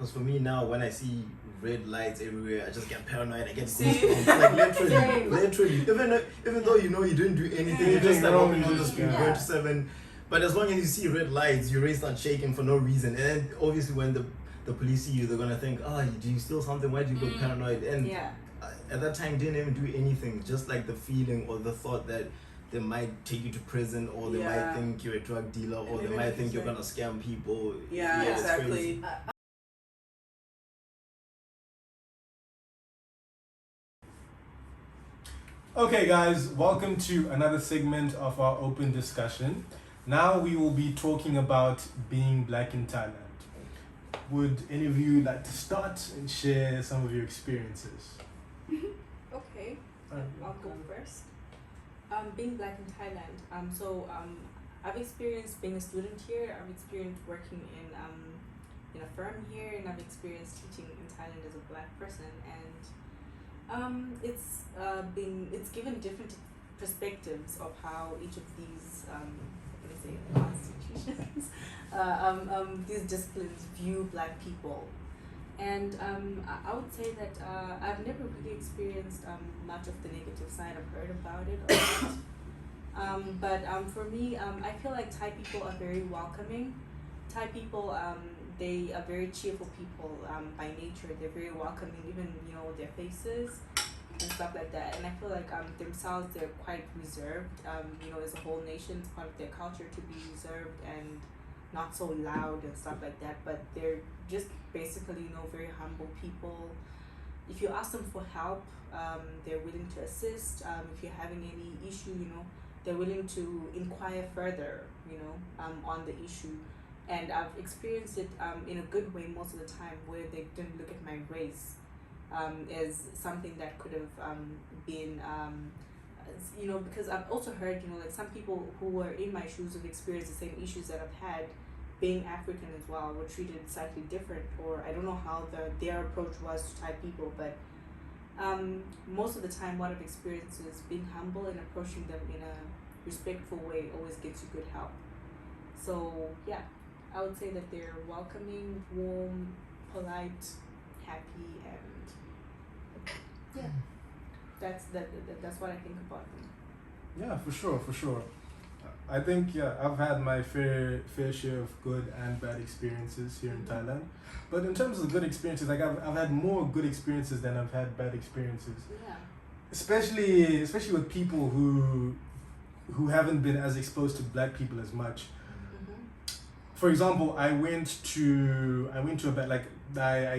Because for me now, when I see red lights everywhere, I just get paranoid. I get goosebumps. Like literally. Even though you didn't do anything, you're just like walking on the street, going to 7. But as long as you see red lights, your race start shaking for no reason. And then obviously when the police see you, they're gonna think, do you steal something? Why do you go paranoid? And at that time, didn't even do anything. Just like the feeling or the thought that they might take you to prison, or they might think you're a drug dealer, or they might think you're gonna scam people. Exactly. Okay guys, welcome to another segment of our open discussion. Now we will be talking about being black in Thailand. Would any of you like to start and share some of your experiences? Okay, I'll go first. Being black in Thailand. I've experienced being a student here. I've experienced working in a firm here, and I've experienced teaching in Thailand as a black person. And it's given different perspectives of how each of these constitutions, these disciplines view black people. And I would say that I've never really experienced much of the negative side. I've heard about it a lot. But for me, I feel like Thai people are very welcoming. Thai people, they are very cheerful people by nature. They're very welcoming, even their faces and stuff like that. And I feel like themselves, they're quite reserved. As a whole nation, it's part of their culture to be reserved and not so loud and stuff like that. But they're just basically very humble people. If you ask them for help, they're willing to assist. If you're having any issue, they're willing to inquire further, on the issue. And I've experienced it in a good way most of the time, where they didn't look at my race as something that could have been, because I've also heard, like some people who were in my shoes have experienced the same issues that I've had, being African as well, were treated slightly different, or I don't know how their approach was to Thai people, but most of the time what I've experienced is being humble and approaching them in a respectful way always gets you good help. So yeah, I would say that they're welcoming, warm, polite, happy, and that's what I think about them. Yeah, for sure. I think I've had my fair share of good and bad experiences here in Thailand. But in terms of good experiences, like I've had more good experiences than I've had bad experiences. Yeah. Especially with people who haven't been as exposed to black people as much. For example, I went to I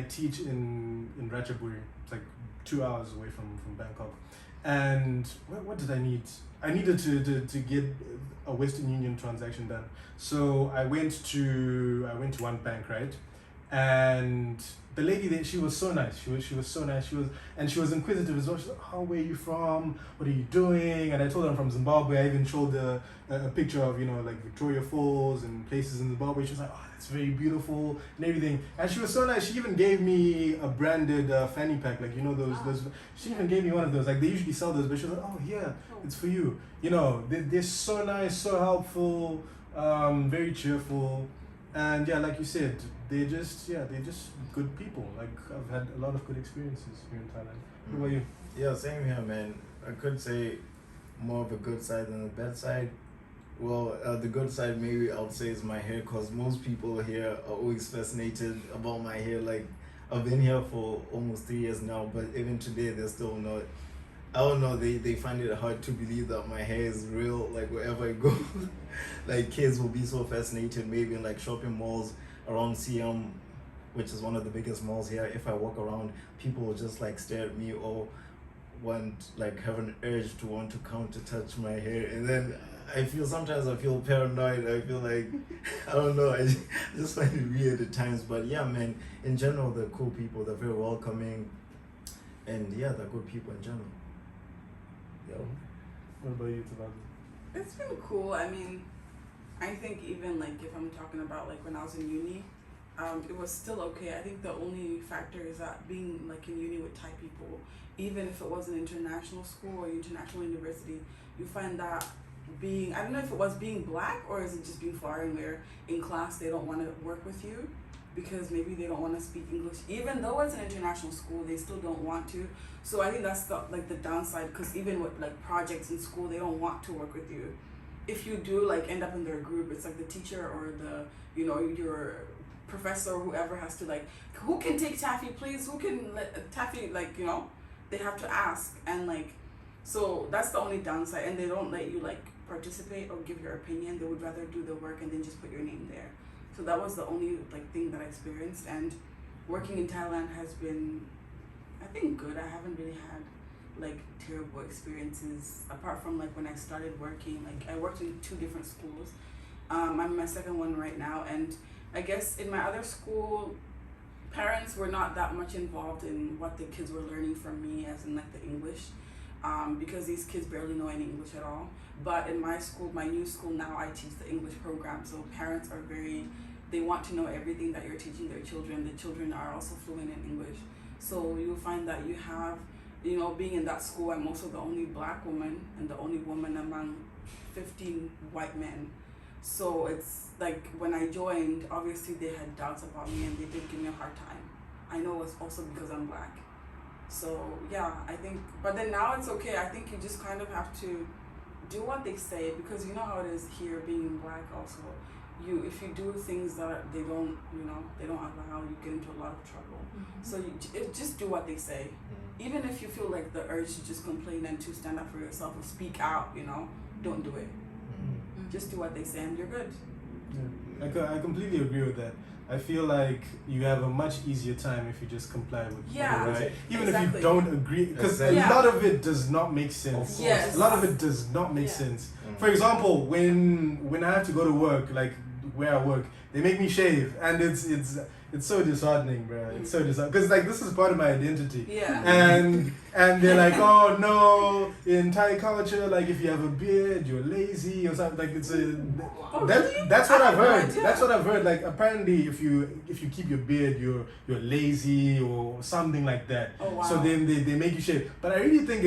teach in Ratchaburi. It's like 2 hours away from Bangkok. And what did I need? I needed to get a Western Union transaction done. So I went to one bank, right? And the lady there, she was so nice. She was so nice. She was inquisitive as well. She's like, "Oh, where are you from? What are you doing?" And I told her I'm from Zimbabwe. I even showed a picture of like Victoria Falls and places in Zimbabwe. She was like, "Oh, that's very beautiful," and everything. And she was so nice. She even gave me a branded fanny pack, like those. She even gave me one of those. Like they usually sell those, but she was like, "Oh, here, it's for you." They're so nice, so helpful, very cheerful. And yeah, like you said, they're just good people. Like I've had a lot of good experiences here in Thailand. What about you? Yeah, same here, man. I could say more of a good side than a bad side. Well, the good side maybe I would say is my hair, because most people here are always fascinated about my hair. Like I've been here for almost 3 years now, but even today they're still not. I don't know, they find it hard to believe that my hair is real, like wherever I go. Like kids will be so fascinated, maybe in like shopping malls around CM, which is one of the biggest malls here. If I walk around, people will just like stare at me or have an urge to want to come to touch my hair. And then sometimes I feel paranoid. I feel like, I don't know, I just find it weird at times. But yeah, man, in general, they're cool people. They're very welcoming. And yeah, they're good people in general. Yo. What about you, Tabata? It's been cool. I mean, I think even like if I'm talking about like when I was in uni, it was still okay. I think the only factor is that being like in uni with Thai people, even if it was an international school or international university, you find that I don't know if it was being black or is it just being foreign where in class they don't want to work with you. because maybe they don't want to speak English. Even though it's an international school, they still don't want to. So I think that's the downside, because even with like projects in school, they don't want to work with you. If you do like end up in their group, it's like the teacher or the, you know, your professor or whoever has to like, who can take Taffy please? Who can let Taffy, like, you know, they have to ask. And like, so that's the only downside. And they don't let you like participate or give your opinion. They would rather do the work and then just put your name there. So that was the only like thing that I experienced. And working in Thailand has been, I think, good. I haven't really had like terrible experiences apart from like when I started working. Like I worked in 2 different schools. I'm in my second one right now, and I guess in my other school, parents were not that much involved in what the kids were learning from me, as in like the English, because these kids barely know any English at all. But in my school, my new school now, I teach the English program, so parents are they want to know everything that you're teaching their children. The children are also fluent in English. So you'll find that you have, you know, being in that school, I'm also the only black woman and the only woman among 15 white men. So it's like when I joined, obviously they had doubts about me and they did give me a hard time. I know it's also because I'm black. So yeah, I think, but then now it's okay. I think you just kind of have to do what they say, because you know how it is here being black also. If you do things that they don't, you know, they don't allow, you get into a lot of trouble. So just do what they say. Even if you feel like the urge to just complain and to stand up for yourself or speak out, you know, don't do it. Just do what they say and you're good. Yeah. I completely agree with that. I feel like you have a much easier time if you just comply with Yeah, what they say. Even if exactly. you don't agree, because Exactly. a lot of it does not make sense. Yes. A lot of it does not make sense. For example, when I have to go to work, like where I work, they make me shave, and it's so disheartening, bro. It's so disheartening, because like this is part of my identity. Yeah. And they're like, oh no, in Thai culture, like if you have a beard, you're lazy or something. Like it's a that's what I've heard. That's what I've heard. Like apparently, if you keep your beard, you're lazy or something like that. Oh, wow. So then they make you shave. But I really think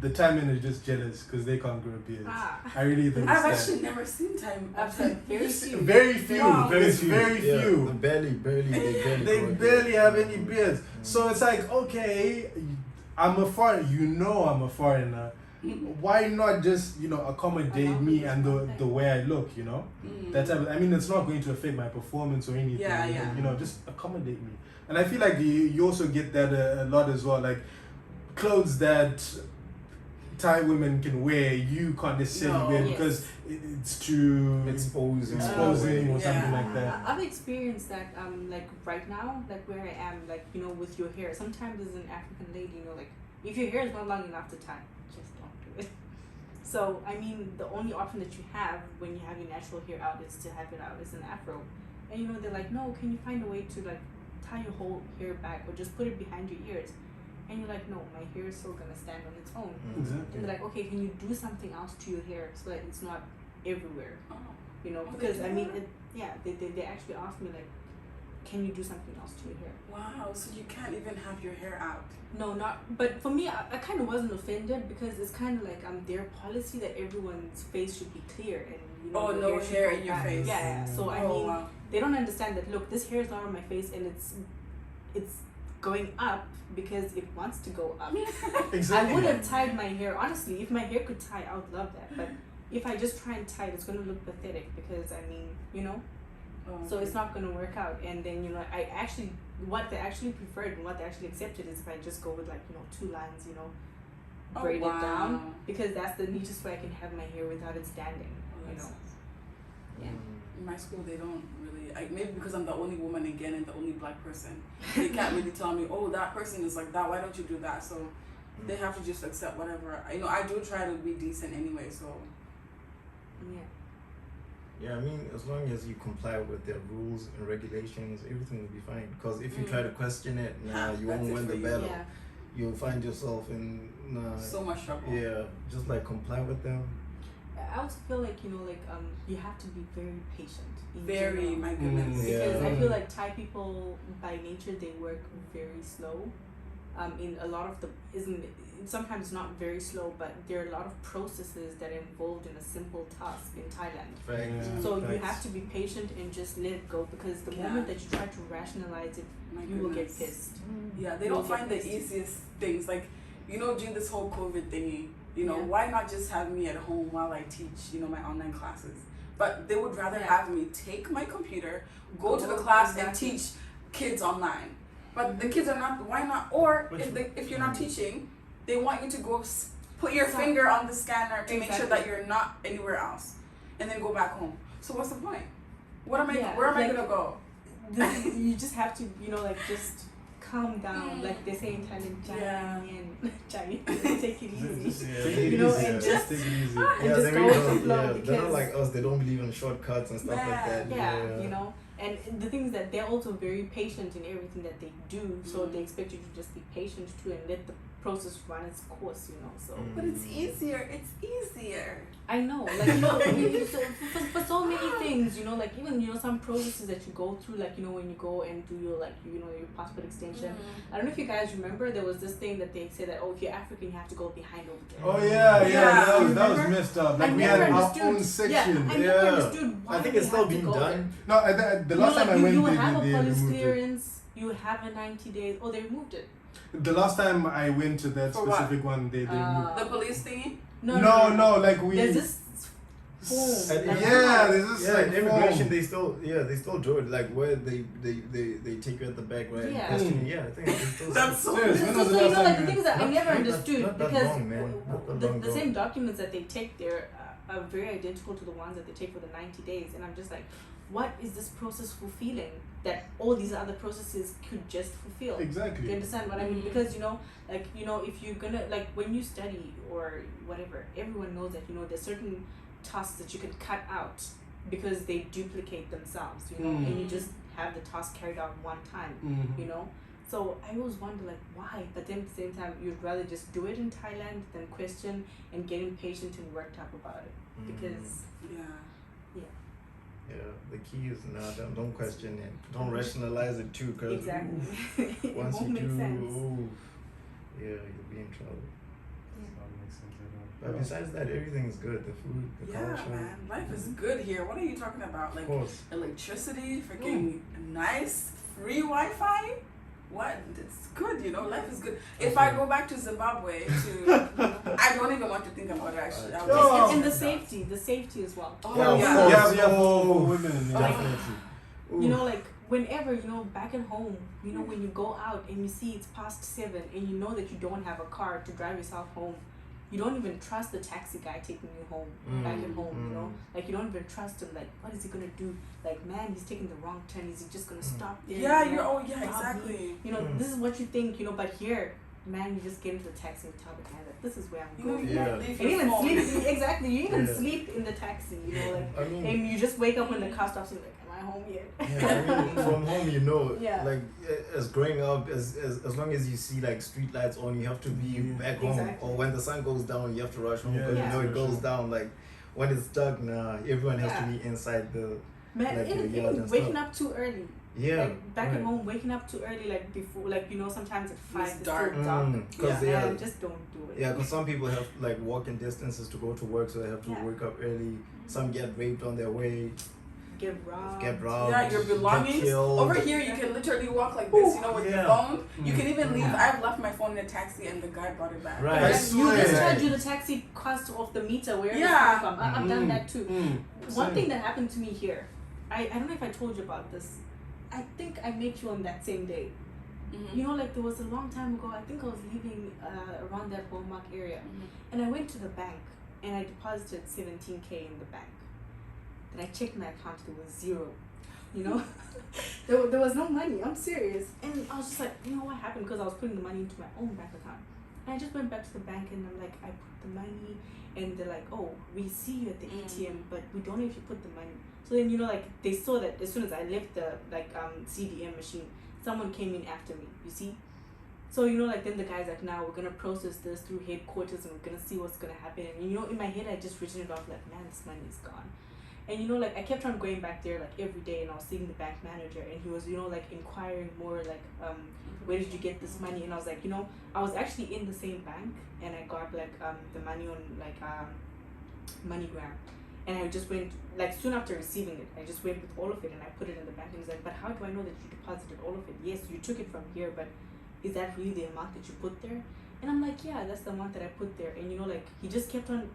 the Thai men are just jealous because they can't grow beards. I really think I've it's actually never seen time. I've had very few. very few. Wow. It's very Yeah, few. they barely They grow barely beard. have any beards. So it's like, okay, I'm a foreigner. You know I'm a foreigner. Why not just, you know, accommodate me and the way I look, you know? That type of, I mean, it's not going to affect my performance or anything. Yeah. You know, just accommodate me. And I feel like you also get that a lot as well. Like clothes that Thai women can wear, you can't necessarily wear because it's too Exposing or something like that. I've experienced that like right now, like where I am, like, you know, with your hair. Sometimes as an African lady, you know, like if your hair is not long enough to tie, just don't do it. So I mean, the only option that you have when you have your natural hair out is to have it out as an afro. And you know, they're like, no, can you find a way to like tie your whole hair back or just put it behind your ears? And you're like, no, my hair is still gonna stand on its own. Exactly. And they're like, okay, can you do something else to your hair so that it's not everywhere? Oh. You know, Oh, because they I do mean, that? they actually asked me like, can you do something else to your hair? Wow, so you can't even have your hair out. No, not. But for me, I kind of wasn't offended because it's kind of like their policy that everyone's face should be clear and you know. Oh, the no should hair go in your back. face. Yeah. So I Oh, mean, wow. they don't understand that. Look, this hair is not on my face and it's going up because it wants to go up. Exactly. I would have tied my hair. Honestly, if my hair could tie, I would love that. But if I just try and tie it, it's going to look pathetic because, I mean, you know, so it's not going to work out. And then, you know, what they actually preferred and what they actually accepted is if I just go with like, you know, 2 lines, you know, braid it down. Because that's the neatest way I can have my hair without it standing, you know. Yeah. In my school, they don't really. Maybe because I'm the only woman again and the only black person, they can't really tell me, oh, that person is like that. Why don't you do that? So they have to just accept whatever. You know, I do try to be decent anyway. So Yeah. Yeah, I mean, as long as you comply with their rules and regulations, everything will be fine. Because if you try to question it, you won't That's it win for the you. battle. Yeah. You'll find yourself in so much trouble. yeah, just like comply with them. I also feel like, you know, like you have to be very patient. in Very, general. my goodness. Yeah. Because I feel like Thai people by nature they work very slow. in a lot of the isn't sometimes not very slow, but there are a lot of processes that are involved in a simple task in Thailand. Facts. So you Facts. have to be patient and just let it go, because the moment that you try to rationalize it, My you will get goodness. pissed. Yeah, they You'll don't get find the pissed. easiest things. Like, during this whole COVID thingy, Yeah. why not just have me at home while I teach, my online classes? But they would rather Yeah. have me take my computer, go to the Oh, class exactly. and teach kids online. But the kids are not, why not? Or Which- if you're not teaching, they want you to go put your Exactly. finger on the scanner to make sure Exactly. that you're not anywhere else. And then go back home. So what's the point? Where am I Yeah, gonna go? You just have to, just calm down, like they say in Thailand, Yeah. Chinese, take it easy. Take it You know, easy, and just take it easy. and just they go really with the don't. flow, Yeah, they're not because- like us. They don't believe in shortcuts and stuff like that. Yeah, and the thing is that they're also very patient in everything that they do, so they expect you to just be patient too and let the process run its course, so. But it's easier. It's easier. I know, for so many things, like even, some processes that you go through, like, when you go and do your, like, your passport extension. I don't know if you guys remember, there was this thing that they said that, if you're African, you have to go behind over there. Oh yeah, Yeah. that was Remember? messed up. Like I we never had our understood. own section. Yeah, I never understood why I think we it's still had to being go done. No, the last time I went, you they have a police removed it. clearance, you have a 90 days. Oh, they removed it. The last time I went to that For what? specific one, they removed. The police thingy? No, like we. There's this form. And like, yeah, there's this Yeah, like in immigration form. they still do it, like where they take you at the back, right? Yeah. Question you. Yeah, I think they still. That's so Serious, So, when was the you last know, time like the you thing is that I Not- never not- understood not that because long, man. Not that long the ago. same documents that they take there are very identical to the ones that they take for the 90 days, and I'm just like, what is this process fulfilling that all these other processes could just fulfill? Do you Exactly. understand what I mean? Because if you're gonna, like, when you study or whatever, everyone knows that there's certain tasks that you can cut out because they duplicate themselves, and you just have the task carried out one time, So I always wonder, like, why? But then at the same time, you'd rather just do it in Thailand than question and get impatient and worked up about it, because Yeah, the key is don't question it. Don't rationalize it too, cause exactly, it once won't you make do, sense. you'll be in trouble. That makes sense, I know. But besides that, everything is good. The food, the Yeah, culture. man. Life is good here. What are you talking about? Of Like course. electricity, freaking nice, free Wi-Fi? What? It's good, Life is good. If I go back to Zimbabwe, I don't even want to think about it, actually. I would No. just- And the safety as well. Oh, Yeah, of yeah. course. Yeah, for women. Yeah. Definitely. Like whenever, back at home, when you go out and you see it's past 7 and you know that you don't have a car to drive yourself home, you don't even trust the taxi guy taking you home, back at home, Like, you don't even trust him. Like, what is he gonna do? Like, man, he's taking the wrong turn. Is he just gonna stop there? Yeah, rob me? exactly. This is what you think, but here, man, you just get into the taxi and tell the guy that this is where I'm going. You Yeah. don't leave And your even phone. sleep, exactly. You even Yeah. sleep in the taxi, like, I mean, and you just wake up when the car stops. You're like, am I home yet? yeah, I mean, from home, Yeah. like as growing up, as long as you see like street lights on, you have to be back home. Exactly. Or when the sun goes down, you have to rush home because Yeah. it goes down. Like when it's dark, everyone has to Yeah. be inside the. Man, Like, even yeah, that's waking tough. up too early. Yeah. Like back at right. home, waking up too early, like before, like sometimes at 5 it's dark. still dark. Cause Man, just don't do it. Yeah, because some people have like walking distances to go to work, so they have to Yeah. wake up early. Some get raped on their way, Get robbed. Yeah, your get belongings. killed. Over here, you can literally walk like this, with your Yeah. phone. You can even leave. Yeah. I've left my phone in a taxi and the guy brought it back. Right. I And you swear. just charge you the taxi cost of the meter wherever Yeah. it's coming from. I've done that too. One Same. thing that happened to me here, I don't know if I told you about this. I think I met you on that same day. Mm-hmm. Like there was a long time ago, I think I was leaving around that Hallmark area. And I went to the bank and I deposited 17K in the bank. Then I checked my account, there was 0. there was no money. I'm serious. And I was just like, what happened? Because I was putting the money into my own bank account. And I just went back to the bank and I'm like, I put the money, and they're like, oh, we see you at the ATM, but we don't know if you put the money. So then, they saw that as soon as I left the CDM machine, someone came in after me, you see? So, then the guy's like, now we're going to process this through headquarters and we're going to see what's going to happen. And, in my head, I just written it off like, man, this money is gone. And you know, like I kept on going back there like every day, and I was seeing the bank manager, and he was, you know, like inquiring more like, where did you get this money? And I was like, you know, I was actually in the same bank, and I got like the money on like MoneyGram, and I just went like soon after receiving it, I just went with all of it and I put it in the bank, and he's like, but how do I know that you deposited all of it? Yes, you took it from here, but is that really the amount that you put there? And I'm like, yeah, that's the amount that I put there. And you know, like they just kept on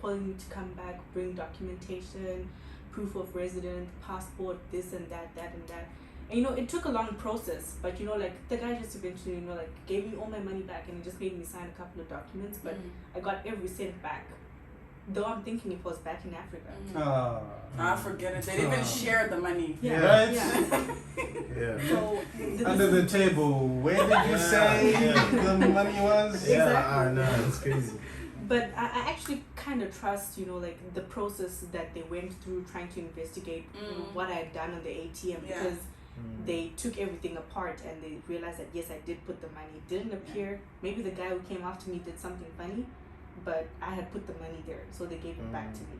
calling me to come back, bring documentation, proof of resident, passport, this and that, and that. And you know, it took a long process, but you know, like the guy just eventually, you know, like gave me all my money back, and he just made me sign a couple of documents, but I got every cent back. Though I'm thinking it was back in Africa. I forget it. They didn't even share the money. Yeah. Right? Yeah. So Under the table, where did you say the money was? Yeah, Exactly. I know, it's crazy. But I actually kind of trust, you know, like the process that they went through trying to investigate you know, what I had done on the ATM, because they took everything apart and they realized that yes, I did put the money. It didn't appear. Maybe the guy who came after me did something funny, but I had put the money there, so they gave it back to me.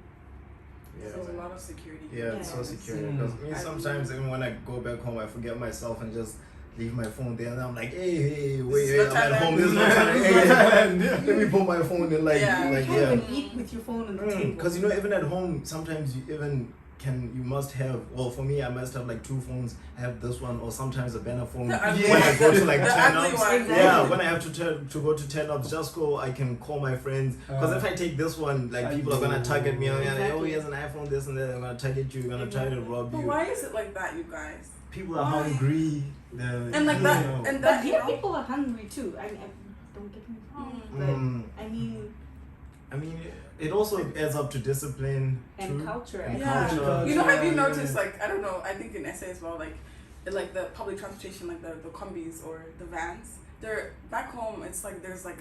Yeah, So there's a lot of security. yeah, it's so secure. Because me, sometimes even when I go back home, I forget myself and just leave my phone there, and I'm like, hey, wait, I'm at home. This is not Thailand. Let me put my phone in, like, You like, can't even eat with your phone on the table. Because you know, even at home, sometimes you must have. Well, for me, I must have like 2 phones. I have this one, or sometimes a banner phone. When I go to like turn ups, yeah. When I have to go to turn ups, just go. I can call my friends. Because if I take this one, like people are gonna target me. Oh, he has an iPhone, this and that. They're gonna target you. They're gonna try to rob But you. why is it like that, you guys? People are hungry. And like that, and But that, you here know. people are hungry too. I mean, don't get me wrong, but I mean, it also adds up to discipline and too. culture. And Yeah. culture. You know, have you Yeah. noticed, like, I don't know, I think in SA as well, like the public transportation, like the combis or the vans, they're back home, it's like there's like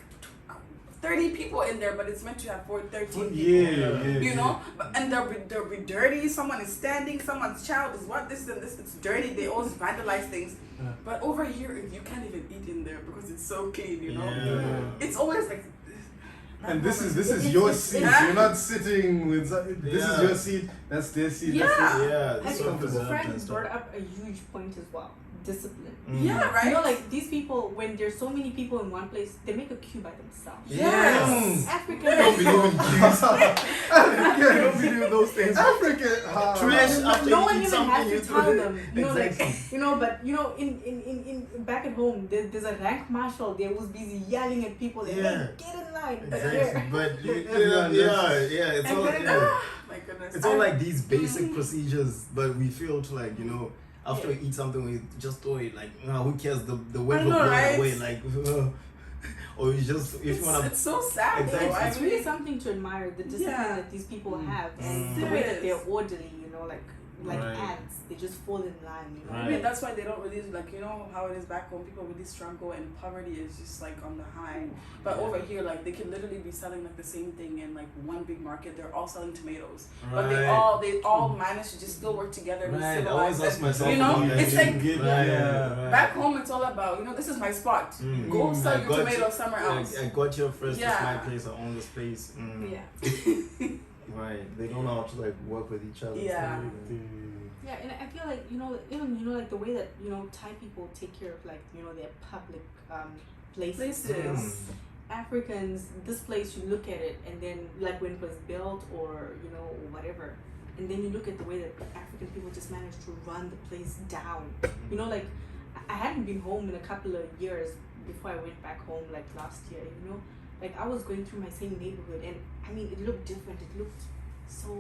30 people in there, but it's meant to have 13 people. You know? And they'll be dirty, someone is standing, someone's child is what, this and this, it's dirty, they always vandalize things. But over here, you can't even eat in there because it's so clean, you know? Yeah. It's always like. And this is your seat. You're not sitting with. This is your seat. That's their seat. Yeah. That's it. Yeah, I it's so think preserved Frank and stuff. brought up a huge point as well. Discipline. Yeah, right? You know, like these people, when there's so many people in one place, they make a queue by themselves. Yes. African I don't believe in queues. I don't believe in those things. African. Trash after no you one eat even something, has you to tell throw it. them. You know, Exactly. like, you know, but you know, in back at home, there's a rank marshal there who's busy yelling at people. Like, Yeah. hey, get in line. Exactly. But Everyone it's And all then, my goodness. it's all like these basic procedures, but we feel to like, you know, after we eat something, we just throw it like, who cares? The weight I will know, blow right? away, like, or you just if you wanna. It's so sad. Exactly. Though. It's really something to admire, the discipline Yeah. that these people have, and Mm. the way that they're orderly. You know, like Right. ants, they just fall in line. You know. I mean, that's why they don't really, like, you know how it is back home, people really struggle and poverty is just like on the high. But over here, like, they can literally be selling like the same thing in like one big market. They're all selling tomatoes, but they all manage to just still work together and be Right. I always civilized. ask And, myself you know, about that. it's like Right. back home, it's all about, you know, this is my spot. Go sell I your got tomatoes you- somewhere else. I got here first. Yeah. It's my place. I own the space. Yeah. Right. They don't know how to like work with each other. Yeah. Yeah, and I feel like, you know, even, you know, like the way that, you know, Thai people take care of, like, you know, their public places. Places. Africans, this place, you look at it, and then like when it was built, or you know, or whatever, and then you look at the way that African people just managed to run the place down. You know, like I hadn't been home in a couple of years before I went back home, like last year. You know, like I was going through my same neighborhood, and I mean, it looked different. It looked so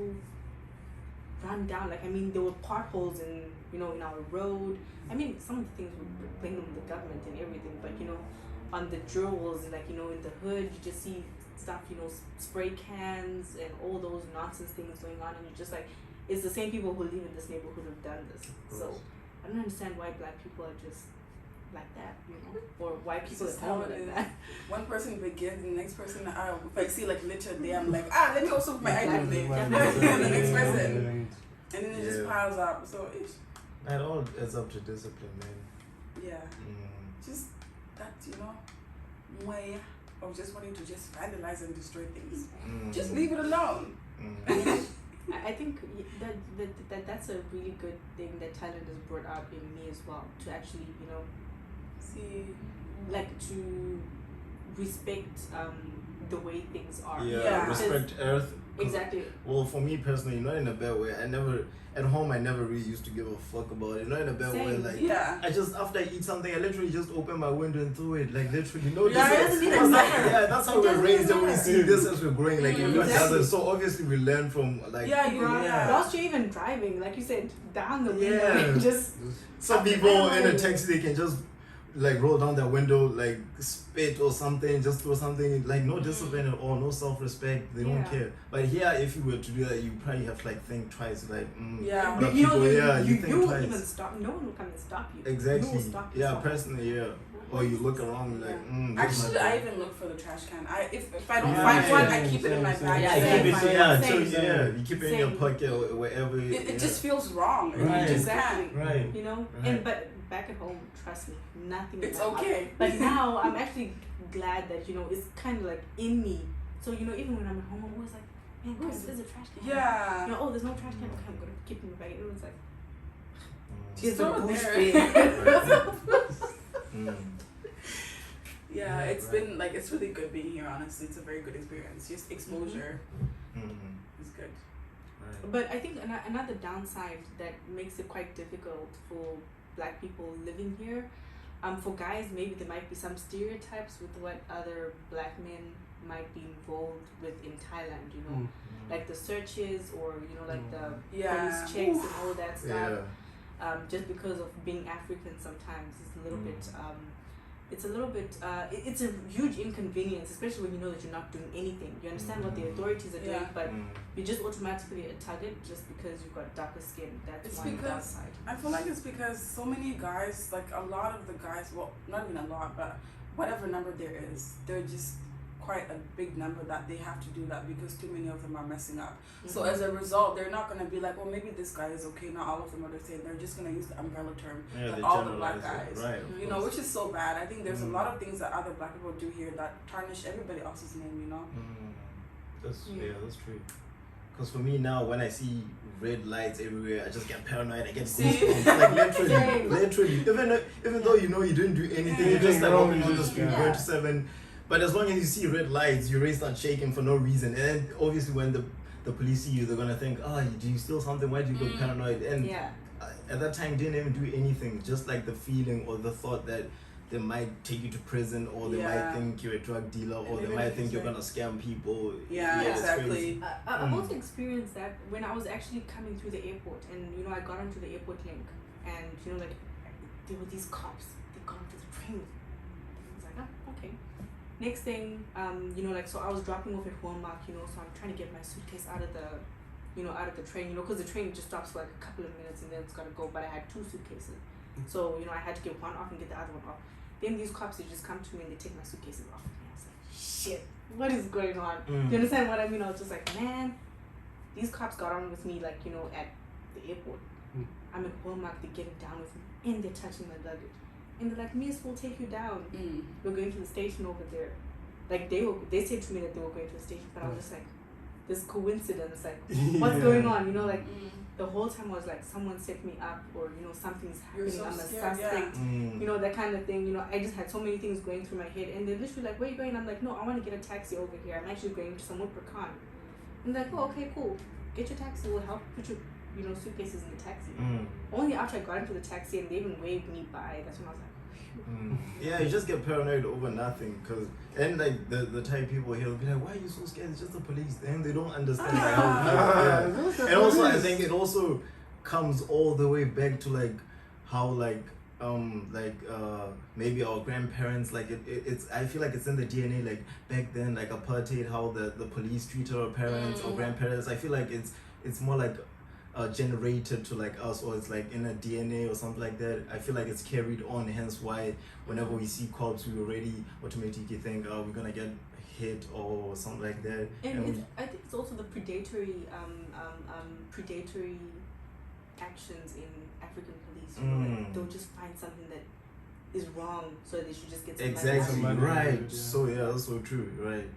run down. Like, I mean, there were potholes in, you know, in our road. I mean, some of the things we blame on the government and everything, but you know, on the drills, like, you know, in the hood, you just see stuff, you know, spray cans and all those nonsense things going on, and you're just like, it's the same people who live in this neighborhood who've done this. So I don't understand why black people are just like that, you know, or why people This at is how home it like is. that. One person begins, the next person, if I see like litter there, I'm like, let me also put my item there. Exactly. And the next person. And then it just Yeah. piles up. So it's, It all adds up to discipline, man. yeah, just that, you know, way of just wanting to just vandalize and destroy things. Just leave it alone. I think that's a really good thing that Thailand has brought out in me as well, to actually, you know, See, like to respect the way things are. Yeah. Respect Earth. Exactly. Well, for me personally, not in a bad way. At home, I never really used to give a fuck about it. Not in a bad way. Same. Like, yeah. I just, after I eat something, I literally just open my window and throw it. Like, literally, no. Yeah, it doesn't even matter. Yeah, that's how It we're doesn't raised, and we matter. see this as we're growing. Like, everyone Exactly. does it. So obviously, we learn from like. Yeah, Yeah. Whilst you're even driving, like you said, down the window, Yeah. and just Some people in a taxi, they can just like roll down their window, like spit or something, just throw something, like no discipline at all, no self-respect, they don't Yeah. care. But here, if you were to do that, you probably have to like think twice, like Yeah. other you know, people, you think won't twice. even stop. No one will come and stop you. Exactly. You will stop Yeah, yourself. personally, yeah. Or you look around like, this Actually, might I be- even look for the trash can. If I don't Yeah, find one, I same, keep it in my same, bag. yeah, Same, keep it, same, yeah, same. so, yeah, you keep it in your Same. pocket or wherever. It just feels wrong. and Right. You just Exactly. can't. right. You know, Right. and but back at home, trust me, nothing. It's will happen. okay. But now I'm actually glad that, you know, it's kind of like in me. So, you know, even when I'm at home, I'm always like, man, there's a trash can. Yeah. You know, oh, there's no trash can. Okay, I'm gonna keep it in my bag. It was like, Mm. here's Throw a it bush there. Mm. Yeah, it's right. been like, it's really good being here, honestly. It's a very good experience. Just exposure Mm. is good. Right. But I think another downside that makes it quite difficult for Black people living here, for guys, maybe there might be some stereotypes with what other Black men might be involved with in Thailand, you know, like the searches or, you know, like the Yeah. police checks and all that stuff. Yeah. Just because of being African, sometimes it's a little Mm. bit. It's a huge inconvenience, especially when you know that you're not doing anything. You understand what the authorities are doing, Yeah. but Mm. you're just automatically a target just because you've got darker skin. That's It's one because- downside. I feel like it's because so many guys, like a lot of the guys, well, not even a lot, but whatever number there is, they're just quite a big number that they have to do that because too many of them are messing up. So Mhm. as a result, they're not gonna be like, well, maybe this guy is okay. Not all of them are the same. They're just gonna use the umbrella term, Yeah, that they all the black generalize guys. it. Right. of You know, course. which is so bad. I think there's a Mm. lot of things that other black people do here that tarnish everybody else's name. You know. That's Yeah. that's true. Cause for me now, when I see red lights everywhere, I just get paranoid. I get See? goosebumps. Like Same. literally. Even though you know you didn't do anything, you're just like Wrong, walking on the just- street, yeah. going to 7. But as long as you see red lights, your race start shaking for no reason. And then obviously when the police see you, they're gonna think, do you steal something? Why do you go Mm. paranoid? And Yeah. at that time didn't even do anything. Just like the feeling or the thought that they might take you to prison, or they might Yeah. think you're a drug dealer, or And they even might if think it's you're like- gonna scam people. Yeah, it's exactly. crazy. I've Mm. also experienced that when I was actually coming through the airport, and you know I got onto the airport link, and you know like there were these cops. They got onto the train. I was like, oh, okay. Next thing, you know, like so I was dropping off at Walmart, you know, so I'm trying to get my suitcase out of the, you know, out of the train, you know, because the train just stops for like a couple of minutes and then it's gotta go. But I had 2 suitcases, so you know I had to get one off and get the other one off. Then these cops, they just come to me and they take my suitcases off. And I was like, shit, what is going on? Mm. You understand what I mean? I was just like, man, these cops got on with me, like, you know, at the airport. Mm. I'm at Walmart, they're getting down with me, and they're touching my luggage. And they're like, Miss, we'll take you down. We're going to the station over there. Like, they said to me that they were going to the station, but I was just like, this coincidence, like, what's going on? You know, like, the whole time I was like, someone set me up, or, you know, something's You're happening, so I'm a scared, suspect. Mm. You know, that kind of thing. You know, I just had so many things going through my head, and they're literally like, where are you going? I'm like, no, I want to get a taxi over here. I'm actually going to some Pecan. And they're like, oh, okay, cool. Get your taxi. We'll help put your, you know, suitcases in the taxi. Mm. Only after I got into the taxi and they even waved me by, that's when I was like, Mm. Yeah, you just get paranoid over nothing, and like the Thai people here will be like, why are you so scared? It's just the police. Then they don't understand like, how we feel. Yeah. And also I think it also comes all the way back to like how maybe our grandparents, like it's I feel like it's in the DNA, like back then, like apartheid, how the police treated our parents or grandparents. I feel like it's more like generated to like us, or it's like in a DNA or something like that. I feel like it's carried on, hence why whenever we see cops we already automatically think, oh, we're gonna get hit or something like that. and I think it's also the predatory actions in African police. You know, like, they'll just find something that is wrong, so they should just get some money out of Exactly, it. money. right. Yeah. So yeah, that's so true, right.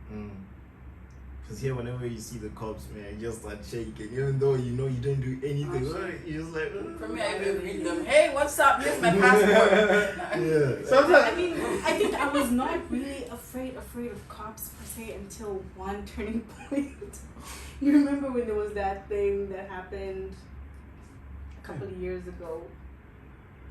Cause here, whenever you see the cops, man, you just start shaking, even though you know you didn't do anything. Right? You're just like, For me, I even read them. Hey, what's up? Here's my passport. yeah. Sometimes, I mean, I think I was not really afraid of cops per se until one turning point. You remember when there was that thing that happened a couple of years ago?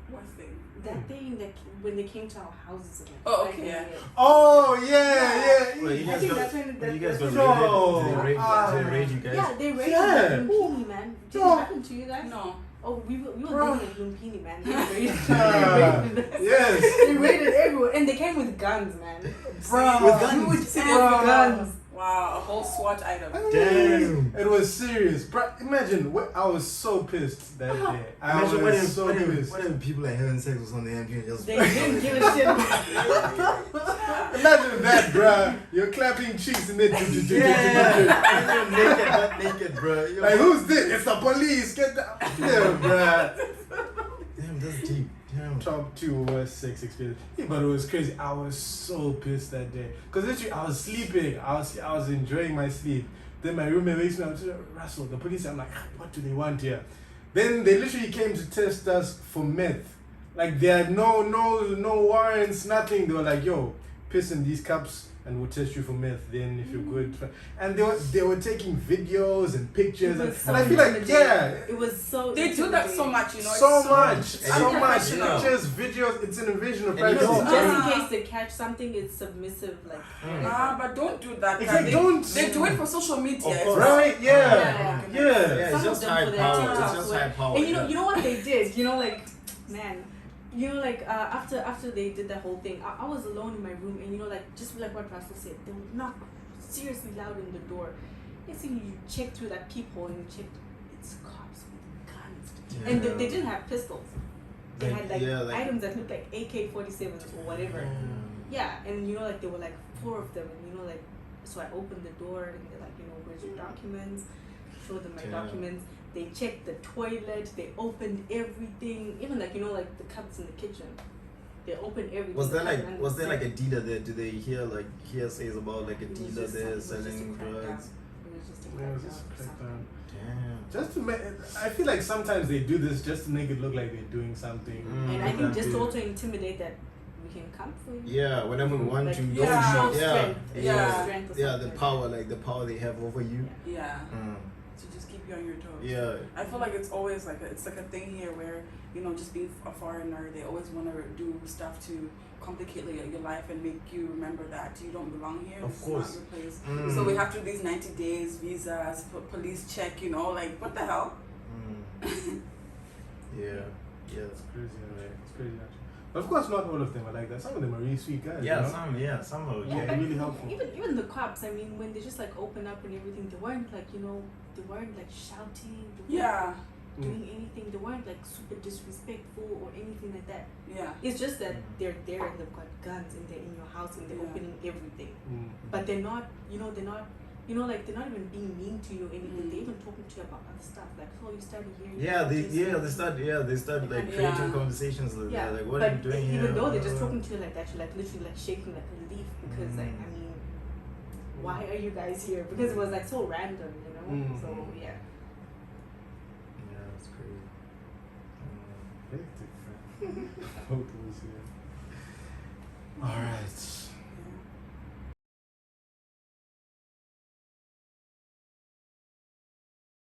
What thing? That thing that when they came to our houses again. Oh, okay, yeah. oh yeah. Well, you I guys think got, that's when well, you guys got No. raided. Did they raid you guys? Yeah, they raided Yeah. the Lumpini, man. Did No. it happen to you guys? No. Oh, we were Bro. living at Lumpini, man. They raided, Ah, they raided us. yes. They raided everywhere, and they came with guns, man. Bro. With guns? Huge ass Bro. guns. Wow, a whole SWAT item. Damn. It was serious, bro. Imagine I was so pissed that day. I Imagine was so pissed. what if people are having sex or something and people just They didn't give a shit. Imagine that, bro. You're clapping cheeks and then yeah. Naked, not naked, bro. like, who's this? It's the police. Get down. Yeah, bro. Damn, that's deep. Damn. Top 2 worst sex experience. Yeah, but it was crazy. I was so pissed that day. Because literally, I was sleeping. I was enjoying my sleep. Then my roommate wakes me up and said, Russell, the police. I'm like, what do they want here? Then they literally came to test us for meth. Like, they had no warrants, nothing. They were like, yo, piss in these cups and we'll test you for meth. Then if you're good. And they were taking videos and pictures. It was so And I feel like, intimidating. yeah. It was so. They do that so intimidating. much, you know. So it's much, so so much unprofessional. pictures, videos. It's an invasion of And you privacy. know, Just in Ah. case they catch something, it's submissive, like. Ah, but don't do that. Exactly, They- don't. They do it for social media. Of It's course. not- Right? Yeah, Yeah. yeah. Yeah, Some it's of just them high for their power. TikToks It's just were- high power. And you yeah. know what they did? You know, like, man, you know, like after they did that whole thing, I was alone in my room, and you know, like just like what Russell said, they would knock seriously loud in the door. Next thing you check through that peephole and you check, it's cops with guns, and they didn't have pistols. They had like items that looked like AK-47s or whatever. Yeah, and you know, like there were like 4 of them, and you know, like so I opened the door and they're like, you know, where's your documents? Show them my Damn. documents. They checked the toilet. They opened everything, even like you know, like the cupboards in the kitchen. They opened everything. Was there And like a dealer there? Do they hear like hearsays about like a it was dealer just there it was just a selling crackdown. drugs? It was just a Yeah, it was crackdown just or a something. crackdown. Damn. Just to make, I feel like sometimes they do this just to make it look like they're doing something. And I think that just to big. also intimidate that we can come for you. Yeah, whenever we want Like, to, you don't yeah. show show. Yeah, strength. Yeah. Show strength or yeah, the something. power, like the power they have over you. Yeah. Mm. To just keep you on your toes. Yeah. I feel like it's always like it's like a thing here where you know just being a foreigner, they always want to do stuff to complicate like, your life and make you remember that you don't belong here. Of This course. is not your place. Mm. So we have to do these 90 days visas, police check. You know, like what the hell? Mm. Yeah. Yeah. It's crazy, right? It's crazy actually. But of course, not all of them are like that. Some of them are really sweet guys. Yeah, you know? some of Yeah, yeah. really helpful. Even the cops. I mean, when they just like open up and everything, they weren't like they weren't like shouting. They weren't Yeah. doing anything. They weren't like super disrespectful or anything like that. Yeah. It's just that they're there and they've got guns and they're in your house and they're Yeah. opening everything. Mm. But they're not, like they're not even being mean to you or anything. They're even talking to you about other stuff. Like, oh, you started hearing. They start like Yeah. creating conversations like Yeah, like what but are you doing here? even though they're just talking to you like that, you're like literally like shaking like a leaf because like I mean, why are you guys here? Because it was like so random, you know. Mm. So yeah. Yeah, that's crazy. Hectic, man. Totally, yeah. All right.